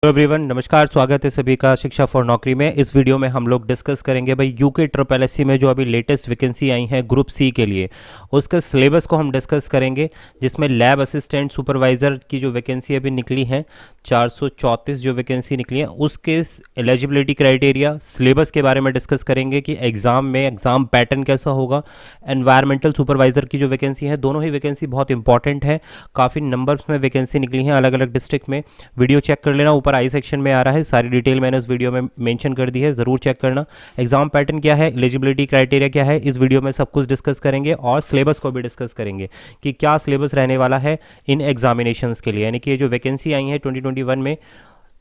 Hello everyone, नमस्कार। स्वागत है सभी का शिक्षा फॉर नौकरी में। इस वीडियो में हम लोग डिस्कस करेंगे भाई यूके ट्रिपल एससी में जो अभी लेटेस्ट वैकेंसी आई है ग्रुप सी के लिए, उसके सिलेबस को हम डिस्कस करेंगे, जिसमें लैब असिस्टेंट सुपरवाइज़र की जो वैकेंसी अभी निकली है 434 जो वैकेंसी निकली है, उसके एलिजिबिलिटी क्राइटेरिया, सिलेबस के बारे में डिस्कस करेंगे कि एग्ज़ाम में एग्ज़ाम पैटर्न कैसा होगा। एनवायरमेंटल सुपरवाइज़र की जो वैकेंसी है, दोनों ही वैकेंसी बहुत इंपॉर्टेंट है, काफ़ी नंबर्स में वैकेंसी निकली हैं अलग अलग डिस्ट्रिक्ट में। वीडियो चेक कर लेना, ऊपर आई सेक्शन में आ रहा है, सारी डिटेल मैंने उस वीडियो में मेंशन कर दी है, ज़रूर चेक करना। एग्जाम पैटर्न क्या है, एलिजिबिलिटी क्राइटेरिया क्या है, इस वीडियो में सब कुछ डिस्कस करेंगे और सिलेबस को भी डिस्कस करेंगे कि क्या सिलेबस रहने वाला है इन एग्जामिनेशंस के लिए। यानी कि ये जो वैकेंसी आई है 2021 में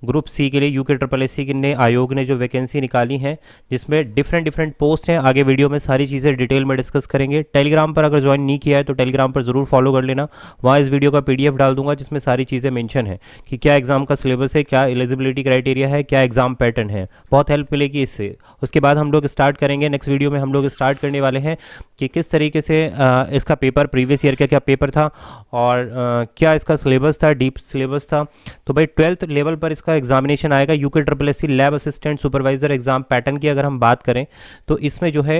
ग्रुप सी के लिए यूके ट्रिपल एस सी ने आयोग ने जो वैकेंसी निकाली है, जिसमें डिफरेंट पोस्ट हैं। आगे वीडियो में सारी चीज़ें डिटेल में डिस्कस करेंगे। टेलीग्राम पर अगर ज्वाइन नहीं किया है तो टेलीग्राम पर ज़रूर फॉलो कर लेना, वहाँ इस वीडियो का पीडीएफ डाल दूंगा जिसमें सारी चीज़ें मेंशन है कि क्या एग्ज़ाम का सिलेबस है, क्या एलिजिबिलिटी क्राइटेरिया है, क्या एग्ज़ाम पैटर्न है। बहुत हेल्प मिलेगी इससे। उसके बाद हम लोग स्टार्ट करेंगे, नेक्स्ट वीडियो में हम लोग स्टार्ट करने वाले हैं कि किस तरीके से इसका पेपर, प्रीवियस ईयर का क्या पेपर था और क्या इसका सिलेबस था, डीप सिलेबस था। तो भाई 12th लेवल पर इसका एग्जामिनेशन आएगा UK triple SC lab assistant supervisor exam pattern की अगर हम बात करें तो इसमें जो है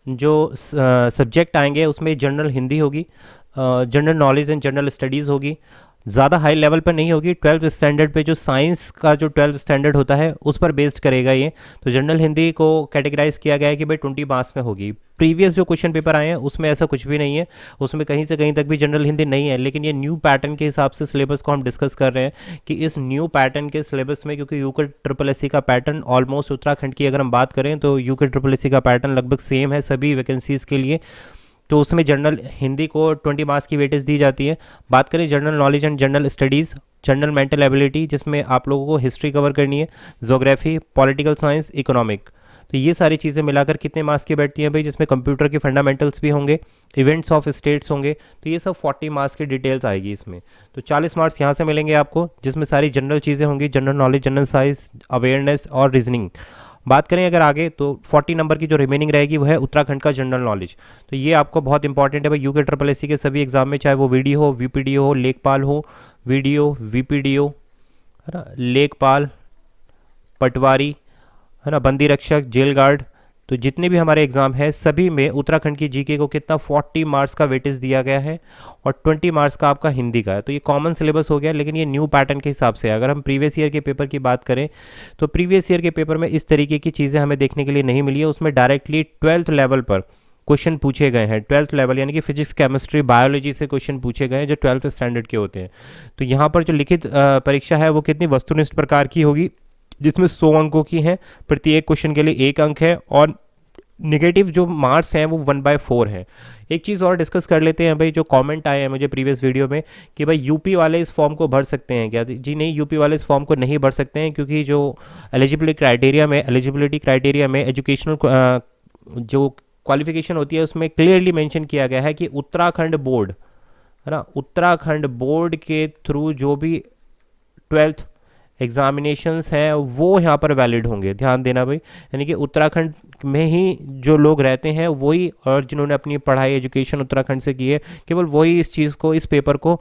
जो सब्जेक्ट आएंगे उसमें जनरल हिंदी होगी, general knowledge and general studies होगी, ज़्यादा हाई लेवल पर नहीं होगी। 12th स्टैंडर्ड पे जो साइंस का जो 12th स्टैंडर्ड होता है उस पर बेस्ड करेगा ये। तो जनरल हिंदी को कैटेगराइज किया गया है कि भाई 20 मार्क्स में होगी। प्रीवियस जो क्वेश्चन पेपर आए हैं उसमें ऐसा कुछ भी नहीं है, उसमें कहीं से कहीं तक भी जनरल हिंदी नहीं है। लेकिन ये न्यू पैटर्न के हिसाब से सिलेबस को हम डिस्कस कर रहे हैं कि इस न्यू पैटर्न के सिलेबस में, क्योंकि यूके ट्रिपल एससी का पैटर्न ऑलमोस्ट उत्तराखंड की अगर हम बात करें तो यूके ट्रिपल एससी का पैटर्न लगभग सेम है सभी वैकेंसीज़ के लिए। तो उसमें जनरल हिंदी को 20 मार्क्स की वेटेज दी जाती है। बात करें general knowledge and general studies, general mental ability जिसमें आप लोगों को हिस्ट्री कवर करनी है, ज्योग्राफी, पॉलिटिकल साइंस, इकोनॉमिक, तो ये सारी चीज़ें मिलाकर कितने मार्क्स की बैठती हैं भाई, जिसमें कंप्यूटर के फंडामेंटल्स भी होंगे, इवेंट्स ऑफ स्टेट्स होंगे, तो ये सब 40 मार्क्स की डिटेल्स आएगी इसमें। तो 40 मार्क्स यहाँ से मिलेंगे आपको, जिसमें सारी जनरल चीज़ें होंगी, general knowledge, general science, awareness और रीजनिंग। बात करें अगर आगे तो 40 नंबर की जो रिमेनिंग रहेगी वो है उत्तराखंड का जनरल नॉलेज। तो ये आपको बहुत इंपॉर्टेंट है भाई यूके ट्रिपल एससी के सभी एग्जाम में, चाहे वो वीडियो हो, वीपीडीओ हो, लेखपाल हो, वीडियो, वीपीडीओ, है ना, लेखपाल, पटवारी, है ना, बंदी रक्षक, जेल गार्ड, तो जितने भी हमारे एग्जाम है सभी में उत्तराखंड की जीके को कितना 40 मार्क्स का वेटेज दिया गया है और 20 मार्क्स का आपका हिंदी का है। तो ये कॉमन सिलेबस हो गया, लेकिन ये न्यू पैटर्न के हिसाब से। अगर हम प्रीवियस ईयर के पेपर की बात करें तो प्रीवियस ईयर के पेपर में इस तरीके की चीज़ें हमें देखने के लिए नहीं मिली है। उसमें डायरेक्टली 12th लेवल पर क्वेश्चन पूछे गए हैं। 12th लेवल यानी कि फिजिक्स, केमिस्ट्री, बायोलॉजी से क्वेश्चन पूछे गए हैं जो 12th स्टैंडर्ड के होते हैं। तो यहाँ पर जो लिखित परीक्षा है वो कितनी वस्तुनिष्ठ प्रकार की होगी, जिसमें 100 अंकों की है, प्रत्येक क्वेश्चन के लिए 1 अंक है और निगेटिव जो मार्क्स हैं वो 1/4 है। एक चीज़ और डिस्कस कर लेते हैं भाई, जो कमेंट आए हैं मुझे प्रीवियस वीडियो में कि भाई यूपी वाले इस फॉर्म को भर सकते हैं क्या। जी नहीं, यूपी वाले इस फॉर्म को नहीं भर सकते हैं, क्योंकि जो एलिजिबिलिटी क्राइटेरिया में एजुकेशनल जो क्वालिफिकेशन होती है उसमें क्लियरली मेंशन किया गया है कि उत्तराखंड बोर्ड, है ना, उत्तराखंड बोर्ड के थ्रू जो भी 12th एग्जामिनेशंस हैं वो यहाँ पर वैलिड होंगे। ध्यान देना भाई, यानी कि उत्तराखंड में ही जो लोग रहते हैं वही, और जिन्होंने अपनी पढ़ाई एजुकेशन उत्तराखंड से की है, केवल वही इस चीज़ को, इस पेपर को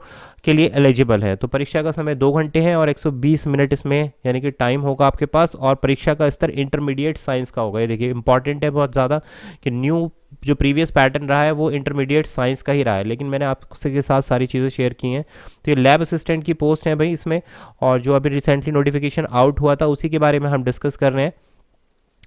के लिए एलिजिबल है। तो परीक्षा का समय 2 घंटे है और 120 मिनट इसमें यानी कि टाइम होगा आपके पास। और परीक्षा का स्तर इंटरमीडिएट साइंस का होगा। ये देखिए इंपॉर्टेंट है बहुत ज़्यादा कि न्यू जो प्रीवियस पैटर्न रहा है वो इंटरमीडिएट साइंस का ही रहा है, लेकिन मैंने आपसे के साथ सारी चीज़ें शेयर की हैं। तो ये लैब असिस्टेंट की पोस्ट है भाई इसमें, और जो अभी रिसेंटली नोटिफिकेशन आउट हुआ था उसी के बारे में हम डिस्कस कर रहे हैं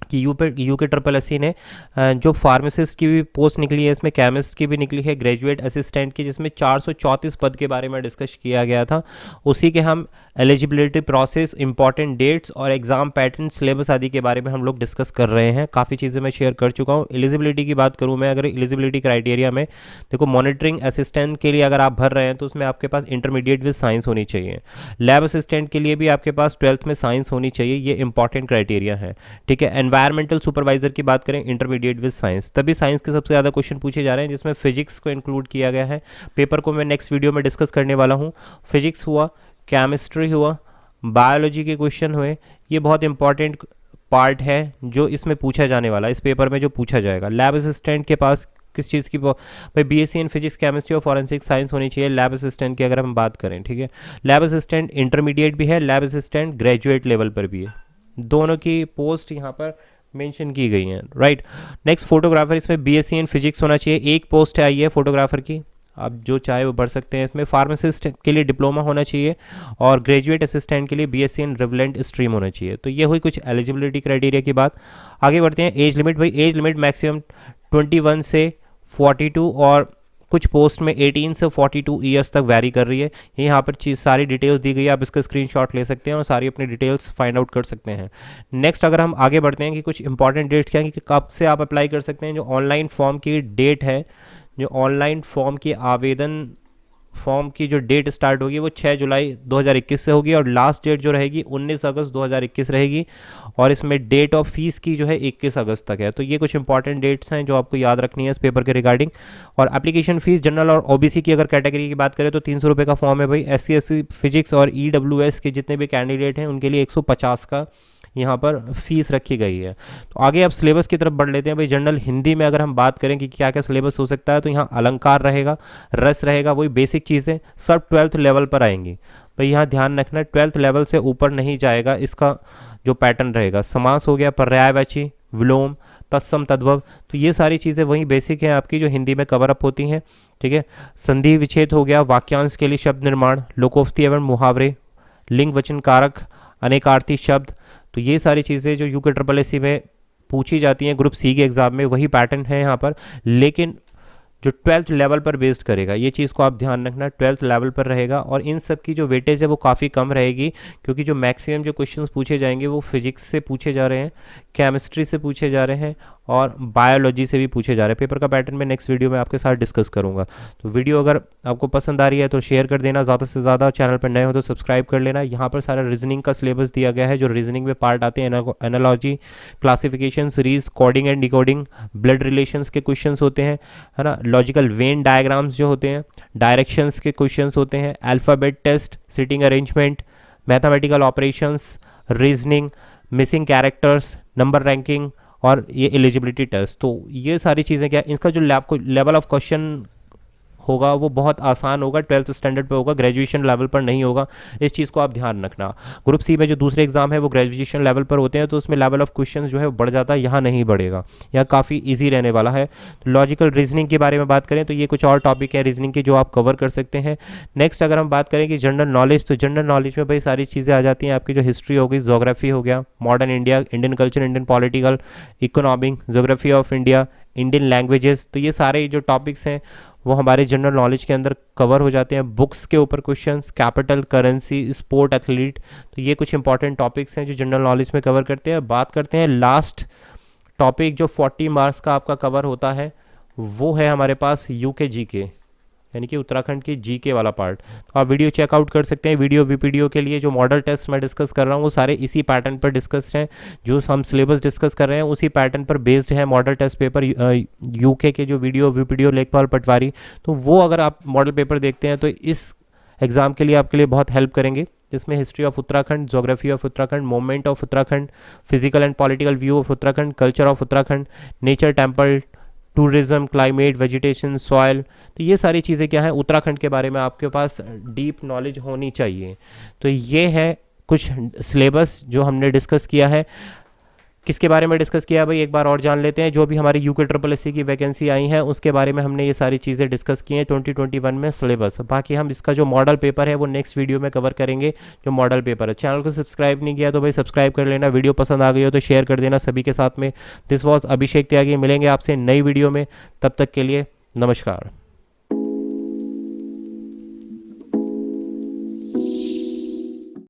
कि यूके ट्रिपल एससी ने जो फार्मासिस्ट की भी पोस्ट निकली है, इसमें केमिस्ट की भी निकली है, ग्रेजुएट असिस्टेंट की, जिसमें 434 पद के बारे में डिस्कस किया गया था। उसी के हम एलिजिबिलिटी प्रोसेस, इंपॉर्टेंट डेट्स और एग्जाम पैटर्न, सिलेबस आदि के बारे में हम लोग डिस्कस कर रहे हैं। काफ़ी चीज़ें मैं शेयर कर चुका हूँ। एलिजिबिलिटी की बात करूँ मैं, अगर एलिजिबिलिटी क्राइटेरिया में देखो, मॉनिटरिंग असिस्टेंट के लिए अगर आप भर रहे हैं तो उसमें आपके पास इंटरमीडिएट विद साइंस होनी चाहिए। लैब असिस्टेंट के लिए भी आपके पास 12th में साइंस होनी चाहिए, ये इंपॉर्टेंट क्राइटेरिया है। ठीक है, एनवायरमेंटल सुपरवाइजर की बात करें, इंटरमीडिएट विद साइंस, तभी साइंस के सबसे ज़्यादा क्वेश्चन पूछे जा रहे हैं, जिसमें फिजिक्स को इंक्लूड किया गया है। पेपर को मैं नेक्स्ट वीडियो में डिस्कस करने वाला हूँ। फिजिक्स हुआ, केमिस्ट्री हुआ, बायोलॉजी के क्वेश्चन हुए, ये बहुत इंपॉर्टेंट पार्ट है जो इसमें पूछा जाने वाला है, इस पेपर में जो पूछा जाएगा। लैब असिस्टेंट के पास किस चीज़ की भाई बीएससी इन फिजिक्स केमिस्ट्री और फॉरेंसिक साइंस होनी चाहिए लैब असिस्टेंट की अगर हम बात करें, ठीक है। लैब असिस्टेंट इंटरमीडिएट भी है, लैब असिस्टेंट ग्रेजुएट लेवल पर भी है, दोनों की पोस्ट यहाँ पर मेंशन की गई हैं, राइट। नेक्स्ट फोटोग्राफर, इसमें बीएससी इन फिजिक्स होना चाहिए, एक पोस्ट आई है फोटोग्राफर की, आप जो चाहे वो भर सकते हैं इसमें। फार्मासिस्ट के लिए डिप्लोमा होना चाहिए और ग्रेजुएट असिस्टेंट के लिए बीएससी इन रिवलेंट स्ट्रीम होना चाहिए। तो ये हुई कुछ एलिजिबिलिटी क्राइटेरिया की बात। आगे बढ़ते हैं। एज लिमिट, भाई एज लिमिट मैक्सिमम 21 से 42 और कुछ पोस्ट में 18 से 42 ईयर्स तक वैरी कर रही है। यहाँ पर चीज़ सारी डिटेल्स दी गई है, आप इसका स्क्रीनशॉट ले सकते हैं और सारी अपनी डिटेल्स फाइंड आउट कर सकते हैं। नेक्स्ट अगर हम आगे बढ़ते हैं कि कुछ इंपॉर्टेंट डेट्स क्या है कि कब से आप अप्लाई कर सकते हैं। जो ऑनलाइन फॉर्म की डेट है, जो ऑनलाइन फॉर्म की आवेदन फॉर्म की जो डेट स्टार्ट होगी वो 6 जुलाई 2021 से होगी और लास्ट डेट जो रहेगी 19 अगस्त 2021 रहेगी और इसमें डेट ऑफ फीस की जो है 21 अगस्त तक है। तो ये कुछ इंपॉर्टेंट डेट्स हैं जो आपको याद रखनी है इस पेपर के रिगार्डिंग। और एप्लीकेशन फीस जनरल और ओबीसी की अगर कैटेगरी की बात करें तो 300 रुपये का फॉर्म है भाई। एससी एसटी फिजिक्स और ईडब्ल्यूएस के जितने भी कैंडिडेट हैं उनके लिए 150 का यहाँ पर फीस रखी गई है। तो आगे अब सिलेबस की तरफ बढ़ लेते हैं भाई। जनरल हिंदी में अगर हम बात करें कि क्या क्या सिलेबस हो सकता है तो यहाँ अलंकार रहेगा, रस रहेगा, वही बेसिक चीज़ें सब 12th लेवल पर आएंगी भाई। यहाँ ध्यान रखना 12th लेवल से ऊपर नहीं जाएगा इसका जो पैटर्न रहेगा। समास हो गया, पर्यायवाची, विलोम, तत्सम, तद्भव, तो ये सारी चीज़ें वही बेसिक हैं आपकी जो हिंदी में कवर अप होती हैं, ठीक है। संधि विच्छेद हो गया, वाक्यांश के लिए शब्द निर्माण, लोकोक्ति एवं मुहावरे, लिंग वचन कारक, अनेकार्थी शब्द, तो ये सारी चीज़ें जो यूके ट्रिपल एससी में पूछी जाती हैं ग्रुप सी के एग्ज़ाम में वही पैटर्न है यहाँ पर, लेकिन जो 12th लेवल पर बेस्ड करेगा, ये चीज़ को आप ध्यान रखना 12th लेवल पर रहेगा। और इन सब की जो वेटेज है वो काफ़ी कम रहेगी क्योंकि जो मैक्सिमम जो क्वेश्चंस पूछे जाएंगे वो फिजिक्स से पूछे जा रहे हैं, केमिस्ट्री से पूछे जा रहे हैं और बायोलॉजी से भी पूछे जा रहे हैं। पेपर का पैटर्न मैं नेक्स्ट वीडियो में आपके साथ डिस्कस करूँगा। तो वीडियो अगर आपको पसंद आ रही है तो शेयर कर देना ज़्यादा से ज़्यादा, चैनल पर नए हो तो सब्सक्राइब कर लेना। यहाँ पर सारा रीजनिंग का सिलेबस दिया गया है, जो रीजनिंग में पार्ट आते हैं analogy, classification, series, coding and decoding, blood relations के क्वेश्चंस होते हैं, है ना, लॉजिकल वेन डायग्राम्स जो होते हैं, डायरेक्शंस के क्वेश्चंस होते हैं, alphabet test, sitting arrangement, mathematical operations, reasoning, missing characters, number ranking और ये एलिजिबिलिटी टेस्ट। तो ये सारी चीज़ें क्या, इसका जो लेवल ऑफ क्वेश्चन होगा वो बहुत आसान होगा, 12th स्टैंडर्ड पे होगा, ग्रेजुएशन लेवल पर नहीं होगा। इस चीज़ को आप ध्यान रखना। ग्रुप सी में जो दूसरे एग्जाम है वो ग्रेजुएशन लेवल पर होते हैं तो उसमें लेवल ऑफ क्वेश्चन जो है वो बढ़ जाता है, यहाँ नहीं बढ़ेगा, यहाँ काफ़ी ईजी रहने वाला है। तो लॉजिकल रीजनिंग के बारे में बात करें तो ये कुछ और टॉपिक है रीजनिंग के जो आप कवर कर सकते हैं। नेक्स्ट अगर हम बात करें कि जनरल नॉलेज, तो जनरल नॉलेज में भाई सारी चीज़ें आ जाती हैं आपकी, जो हिस्ट्री हो गई, जोग्राफी हो गया, modern India, Indian culture, Indian political, economic, geography of India, Indian languages, तो ये सारे जो टॉपिक्स हैं वो हमारे जनरल नॉलेज के अंदर कवर हो जाते हैं। बुक्स के ऊपर questions, capital, currency, sport, athlete, तो ये कुछ इंपॉर्टेंट टॉपिक्स हैं जो जनरल नॉलेज में कवर करते हैं। बात करते हैं लास्ट टॉपिक जो 40 मार्क्स का आपका कवर होता है, वो है हमारे पास यूके जीके, यानी कि उत्तराखंड की जीके वाला पार्ट। तो आप वीडियो चेकआउट कर सकते हैं। वीडियो वीपीडीओ के लिए जो मॉडल टेस्ट मैं डिस्कस कर रहा हूँ वो सारे इसी पैटर्न पर डिस्कस हैं, जो हम सिलेबस डिस्कस कर रहे हैं उसी पैटर्न पर बेस्ड है मॉडल टेस्ट पेपर यूके के जो वीडियो वीपीडीओ लेखपाल पटवारी, तो वो अगर आप मॉडल पेपर देखते हैं तो इस एग्ज़ाम के लिए आपके लिए बहुत हेल्प करेंगे, जिसमें history of Uttarakhand, geography of Uttarakhand, movement of Uttarakhand, physical and political view of Uttarakhand, culture of Uttarakhand, nature, temple, tourism, climate, vegetation, soil, तो ये सारी चीज़ें क्या है उत्तराखंड के बारे में आपके पास डीप नॉलेज होनी चाहिए। तो ये है कुछ सिलेबस जो हमने डिस्कस किया है। किसके बारे में डिस्कस किया है भाई, एक बार और जान लेते हैं। जो भी हमारी यूके ट्रिपल एससी की वैकेंसी आई है उसके बारे में हमने ये सारी चीज़ें डिस्कस की हैं 2021 में सिलेबस। बाकी हम इसका जो मॉडल पेपर है वो नेक्स्ट वीडियो में कवर करेंगे, जो मॉडल पेपर है। चैनल को सब्सक्राइब नहीं किया तो भाई सब्सक्राइब कर लेना, वीडियो पसंद आ गई हो तो शेयर कर देना सभी के साथ में। दिस वॉज अभिषेक त्यागी, मिलेंगे आपसे नई वीडियो में, तब तक के लिए नमस्कार।